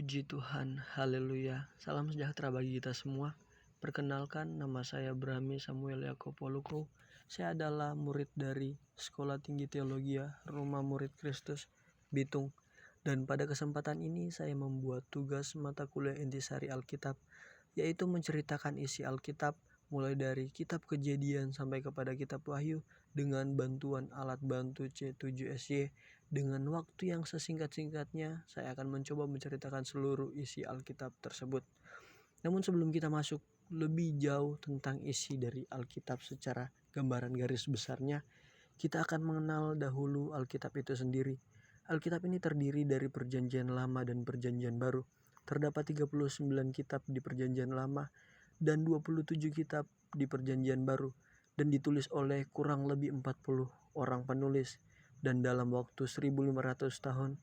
Puji Tuhan, haleluya. Salam sejahtera bagi kita semua. Perkenalkan, nama saya Brahmi Samuel Yakob Poluko. Saya adalah murid dari Sekolah Tinggi Teologi Rumah Murid Kristus, Bitung. Dan pada kesempatan ini saya membuat tugas mata kuliah intisari Alkitab, yaitu menceritakan isi Alkitab mulai dari kitab Kejadian sampai kepada kitab Wahyu dengan bantuan alat bantu C7SY. Dengan waktu yang sesingkat-singkatnya, saya akan mencoba menceritakan seluruh isi Alkitab tersebut. Namun sebelum kita masuk lebih jauh tentang isi dari Alkitab secara gambaran garis besarnya, kita akan mengenal dahulu Alkitab itu sendiri. Alkitab ini terdiri dari Perjanjian Lama dan Perjanjian Baru. Terdapat 39 kitab di Perjanjian Lama dan 27 kitab di Perjanjian Baru, dan ditulis oleh kurang lebih 40 orang penulis. Dan dalam waktu 1500 tahun,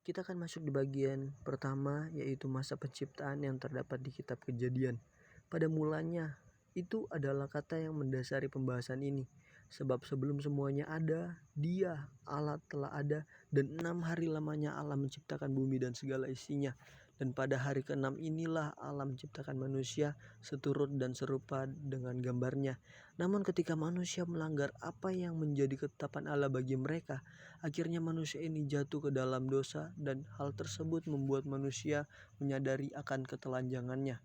kita akan masuk di bagian pertama, yaitu masa penciptaan yang terdapat di kitab Kejadian. Pada mulanya, itu adalah kata yang mendasari pembahasan ini. Sebab sebelum semuanya ada, Dia, Allah telah ada, dan 6 hari lamanya Allah menciptakan bumi dan segala isinya. Dan pada hari ke-6 inilah Allah menciptakan manusia seturut dan serupa dengan gambarnya. Namun ketika manusia melanggar apa yang menjadi ketetapan Allah bagi mereka, akhirnya manusia ini jatuh ke dalam dosa, dan hal tersebut membuat manusia menyadari akan ketelanjangannya.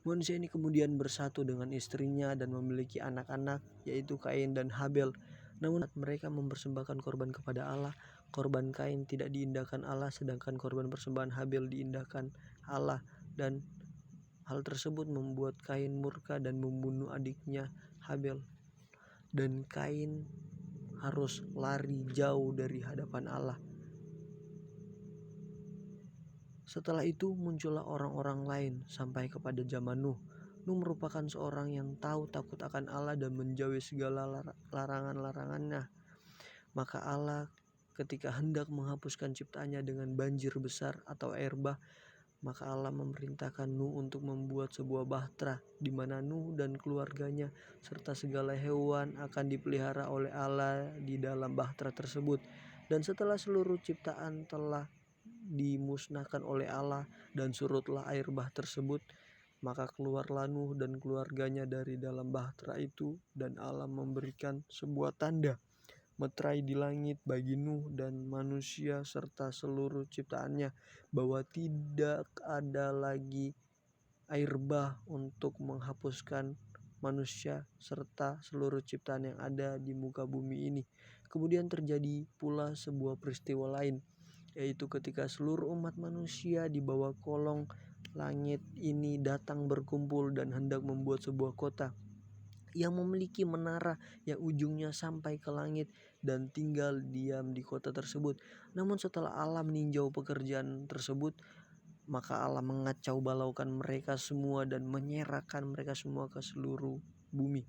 Manusia ini kemudian bersatu dengan istrinya dan memiliki anak-anak, yaitu Kain dan Habel. Namun mereka mempersembahkan korban kepada Allah, korban Kain tidak diindahkan Allah, sedangkan korban persembahan Habel diindahkan Allah. Dan hal tersebut membuat Kain murka dan membunuh adiknya Habel. Dan Kain harus lari jauh dari hadapan Allah. Setelah itu muncullah orang-orang lain sampai kepada zaman Nuh. Nuh merupakan seorang yang tahu takut akan Allah dan menjauhi segala larangan-larangannya. Maka Allah ketika hendak menghapuskan ciptaannya dengan banjir besar atau air bah, maka Allah memerintahkan Nuh untuk membuat sebuah bahtera di mana Nuh dan keluarganya serta segala hewan akan dipelihara oleh Allah di dalam bahtera tersebut. Dan setelah seluruh ciptaan telah dimusnahkan oleh Allah dan surutlah air bah tersebut, maka keluarlah Nuh dan keluarganya dari dalam bahtera itu, dan Allah memberikan sebuah tanda meterai di langit bagi Nuh dan manusia serta seluruh ciptaannya, bahwa tidak ada lagi air bah untuk menghapuskan manusia serta seluruh ciptaan yang ada di muka bumi ini. Kemudian terjadi pula sebuah peristiwa lain, yaitu ketika seluruh umat manusia di bawah kolong langit ini datang berkumpul dan hendak membuat sebuah kota yang memiliki menara yang ujungnya sampai ke langit dan tinggal diam di kota tersebut. Namun setelah Allah meninjau pekerjaan tersebut, maka Allah mengacau balaukan mereka semua dan menyerahkan mereka semua ke seluruh bumi.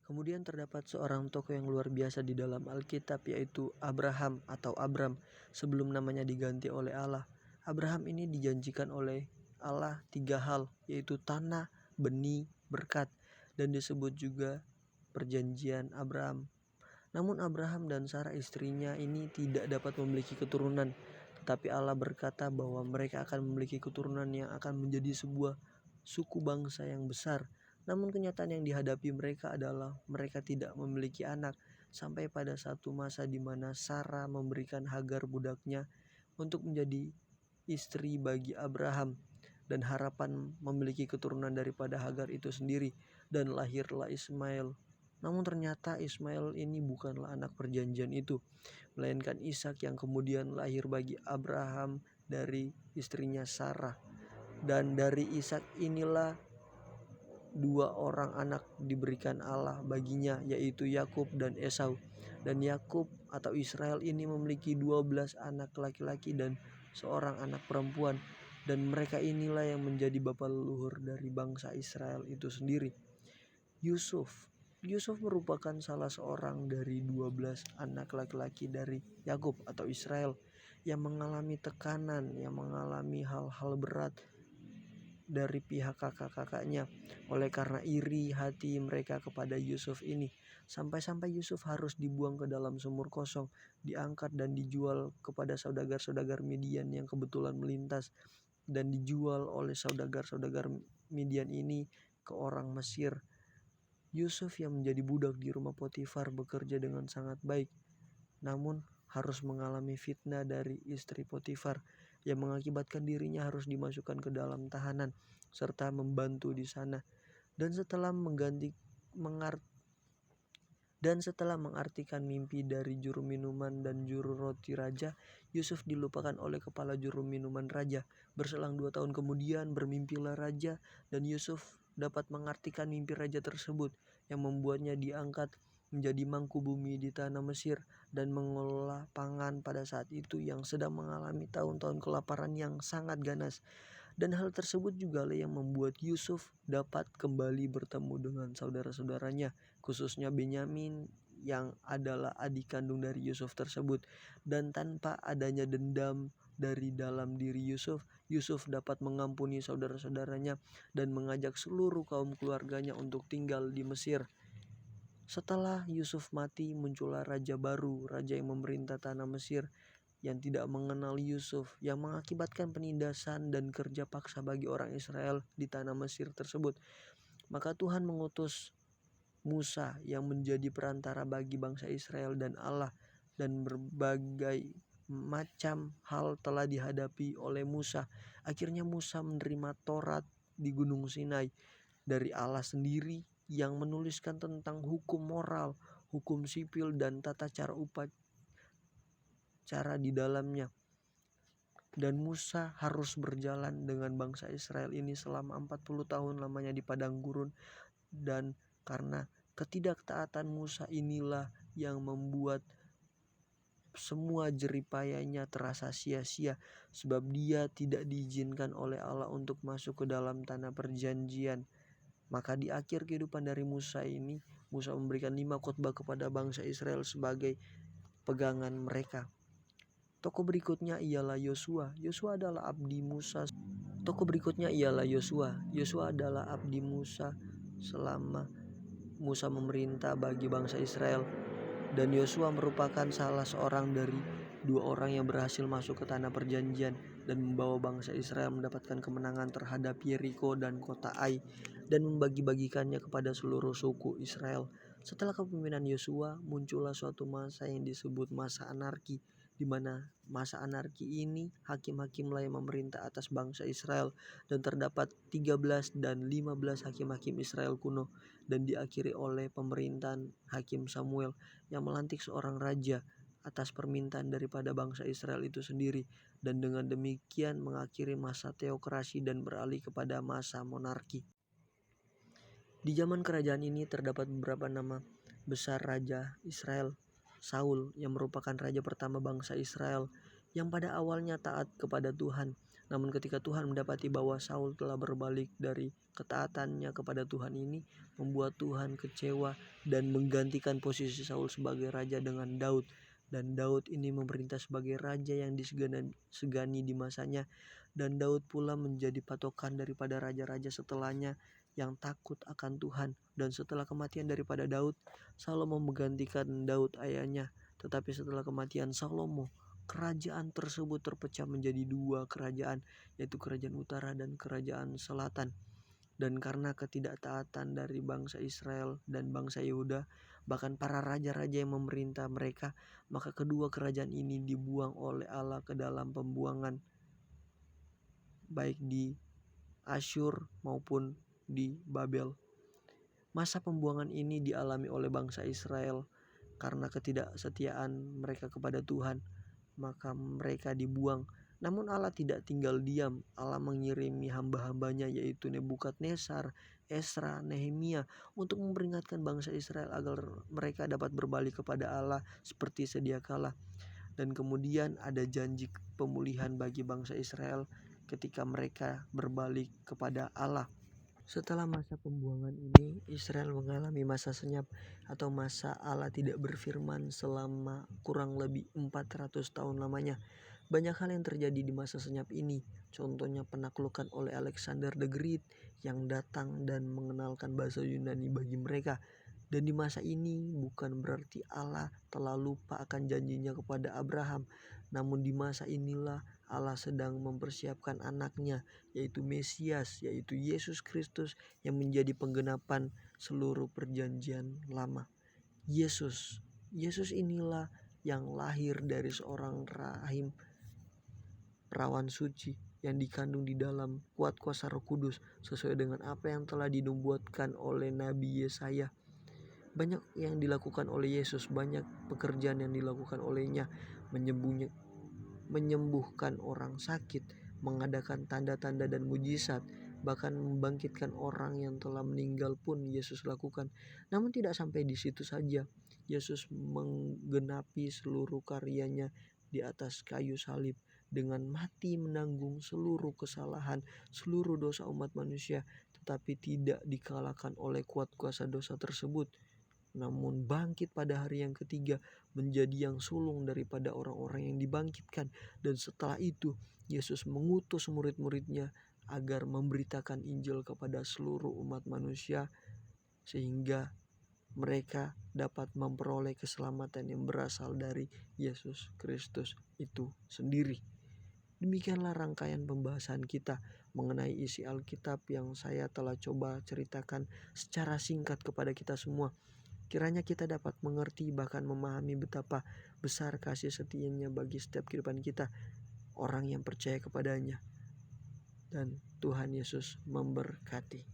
Kemudian terdapat seorang tokoh yang luar biasa di dalam Alkitab, yaitu Abraham atau Abram sebelum namanya diganti oleh Allah. Abraham ini dijanjikan oleh Allah 3 hal, yaitu tanah, benih, berkat, dan disebut juga perjanjian Abraham. Namun Abraham dan Sarah istrinya ini tidak dapat memiliki keturunan, tetapi Allah berkata bahwa mereka akan memiliki keturunan yang akan menjadi sebuah suku bangsa yang besar. Namun kenyataan yang dihadapi mereka adalah mereka tidak memiliki anak, sampai pada satu masa di mana Sarah memberikan Hagar budaknya untuk menjadi istri bagi Abraham, dan harapan memiliki keturunan daripada Hagar itu sendiri, dan lahirlah Ismail. Namun ternyata Ismail ini bukanlah anak perjanjian itu, melainkan Ishak yang kemudian lahir bagi Abraham dari istrinya Sarah. Dan dari Ishak inilah 2 orang anak diberikan Allah baginya, yaitu Yakub dan Esau. Dan Yakub atau Israel ini memiliki 12 anak laki-laki dan seorang anak perempuan. Dan mereka inilah yang menjadi bapa leluhur dari bangsa Israel itu sendiri. Yusuf merupakan salah seorang dari 12 anak laki-laki dari Yakub atau Israel yang mengalami tekanan, yang mengalami hal-hal berat dari pihak kakak-kakaknya oleh karena iri hati mereka kepada Yusuf ini. Sampai-sampai Yusuf harus dibuang ke dalam sumur kosong, diangkat dan dijual kepada saudagar-saudagar Midian yang kebetulan melintas, dan dijual oleh saudagar-saudagar Midian ini ke orang Mesir. Yusuf yang menjadi budak di rumah Potifar bekerja dengan sangat baik, namun harus mengalami fitnah dari istri Potifar yang mengakibatkan dirinya harus dimasukkan ke dalam tahanan serta membantu di sana. Dan setelah mengartikan mimpi dari juru minuman dan juru roti raja, Yusuf dilupakan oleh kepala juru minuman raja. Berselang 2 tahun kemudian bermimpilah raja, dan Yusuf dapat mengartikan mimpi raja tersebut yang membuatnya diangkat menjadi mangku bumi di tanah Mesir dan mengelola pangan pada saat itu yang sedang mengalami tahun-tahun kelaparan yang sangat ganas. Dan hal tersebut juga yang membuat Yusuf dapat kembali bertemu dengan saudara-saudaranya, khususnya Benyamin yang adalah adik kandung dari Yusuf tersebut. Dan tanpa adanya dendam dari dalam diri Yusuf, Yusuf dapat mengampuni saudara-saudaranya dan mengajak seluruh kaum keluarganya untuk tinggal di Mesir. Setelah Yusuf mati, muncullah raja baru, raja yang memerintah tanah Mesir, yang tidak mengenal Yusuf, yang mengakibatkan penindasan dan kerja paksa bagi orang Israel di tanah Mesir tersebut. Maka Tuhan mengutus Musa yang menjadi perantara bagi bangsa Israel dan Allah, dan berbagai macam hal telah dihadapi oleh Musa. Akhirnya Musa menerima Taurat di Gunung Sinai dari Allah sendiri yang menuliskan tentang hukum moral, hukum sipil, dan tata cara upacara di dalamnya. Dan Musa harus berjalan dengan bangsa Israel ini selama 40 tahun lamanya di padang gurun, dan karena ketidaktaatan Musa inilah yang membuat semua jeripayanya terasa sia-sia, sebab dia tidak diizinkan oleh Allah untuk masuk ke dalam tanah perjanjian. Maka di akhir kehidupan dari Musa ini, Musa memberikan 5 khotbah kepada bangsa Israel sebagai pegangan mereka. Tokoh berikutnya ialah Yosua. Yosua adalah abdi Musa. Yosua adalah abdi Musa selama Musa memerintah bagi bangsa Israel. Dan Yosua merupakan salah seorang dari 2 orang yang berhasil masuk ke tanah perjanjian dan membawa bangsa Israel mendapatkan kemenangan terhadap Yeriko dan kota Ai, dan membagi-bagikannya kepada seluruh suku Israel. Setelah kepemimpinan Yosua, muncullah suatu masa yang disebut masa anarki, di mana masa anarki ini hakim-hakimlah yang memerintah atas bangsa Israel, dan terdapat 13 dan 15 hakim-hakim Israel kuno, dan diakhiri oleh pemerintahan Hakim Samuel yang melantik seorang raja atas permintaan daripada bangsa Israel itu sendiri, dan dengan demikian mengakhiri masa teokrasi dan beralih kepada masa monarki. Di zaman kerajaan ini terdapat beberapa nama besar raja Israel. Saul yang merupakan raja pertama bangsa Israel yang pada awalnya taat kepada Tuhan. Namun ketika Tuhan mendapati bahwa Saul telah berbalik dari ketaatannya kepada Tuhan ini, membuat Tuhan kecewa dan menggantikan posisi Saul sebagai raja dengan Daud. Dan Daud ini memerintah sebagai raja yang disegani di masanya. Dan Daud pula menjadi patokan daripada raja-raja setelahnya yang takut akan Tuhan. Dan setelah kematian daripada Daud, Salomo menggantikan Daud ayahnya. Tetapi setelah kematian Salomo, kerajaan tersebut terpecah menjadi 2 kerajaan, yaitu kerajaan utara dan kerajaan selatan. Dan karena ketidaktaatan dari bangsa Israel dan bangsa Yehuda, bahkan para raja-raja yang memerintah mereka, maka kedua kerajaan ini dibuang oleh Allah ke dalam pembuangan, baik di Asyur maupun di Babel. Masa pembuangan ini dialami oleh bangsa Israel karena ketidaksetiaan mereka kepada Tuhan, maka mereka dibuang. Namun Allah tidak tinggal diam. Allah mengirimi hamba-hambanya, yaitu Nebukadnezar, Esra, Nehemia, untuk memperingatkan bangsa Israel agar mereka dapat berbalik kepada Allah seperti sedia kala. Dan kemudian ada janji pemulihan bagi bangsa Israel ketika mereka berbalik kepada Allah. Setelah masa pembuangan ini, Israel mengalami masa senyap atau masa Allah tidak berfirman selama kurang lebih 400 tahun lamanya. Banyak hal yang terjadi di masa senyap ini. Contohnya penaklukan oleh Alexander the Great yang datang dan mengenalkan bahasa Yunani bagi mereka. Dan di masa ini bukan berarti Allah telah lupa akan janjinya kepada Abraham. Namun di masa inilah Allah sedang mempersiapkan anaknya, yaitu Mesias, yaitu Yesus Kristus yang menjadi penggenapan seluruh perjanjian lama. Yesus inilah yang lahir dari seorang rahim perawan suci yang dikandung di dalam kuat kuasa Roh Kudus sesuai dengan apa yang telah dinubuatkan oleh Nabi Yesaya. Banyak yang dilakukan oleh Yesus, banyak pekerjaan yang dilakukan olehnya, menyembuhkan orang sakit, mengadakan tanda-tanda dan mujizat, bahkan membangkitkan orang yang telah meninggal pun Yesus lakukan. Namun tidak sampai di situ saja. Yesus menggenapi seluruh karyanya di atas kayu salib dengan mati menanggung seluruh kesalahan, seluruh dosa umat manusia, tetapi tidak dikalahkan oleh kuat kuasa dosa tersebut. Namun bangkit pada hari yang ketiga menjadi yang sulung daripada orang-orang yang dibangkitkan. Dan setelah itu Yesus mengutus murid-muridnya agar memberitakan Injil kepada seluruh umat manusia, sehingga mereka dapat memperoleh keselamatan yang berasal dari Yesus Kristus itu sendiri. Demikianlah rangkaian pembahasan kita mengenai isi Alkitab yang saya telah coba ceritakan secara singkat kepada kita semua. Kiranya kita dapat mengerti bahkan memahami betapa besar kasih setianya bagi setiap kehidupan kita, orang yang percaya kepadanya. Dan Tuhan Yesus memberkati.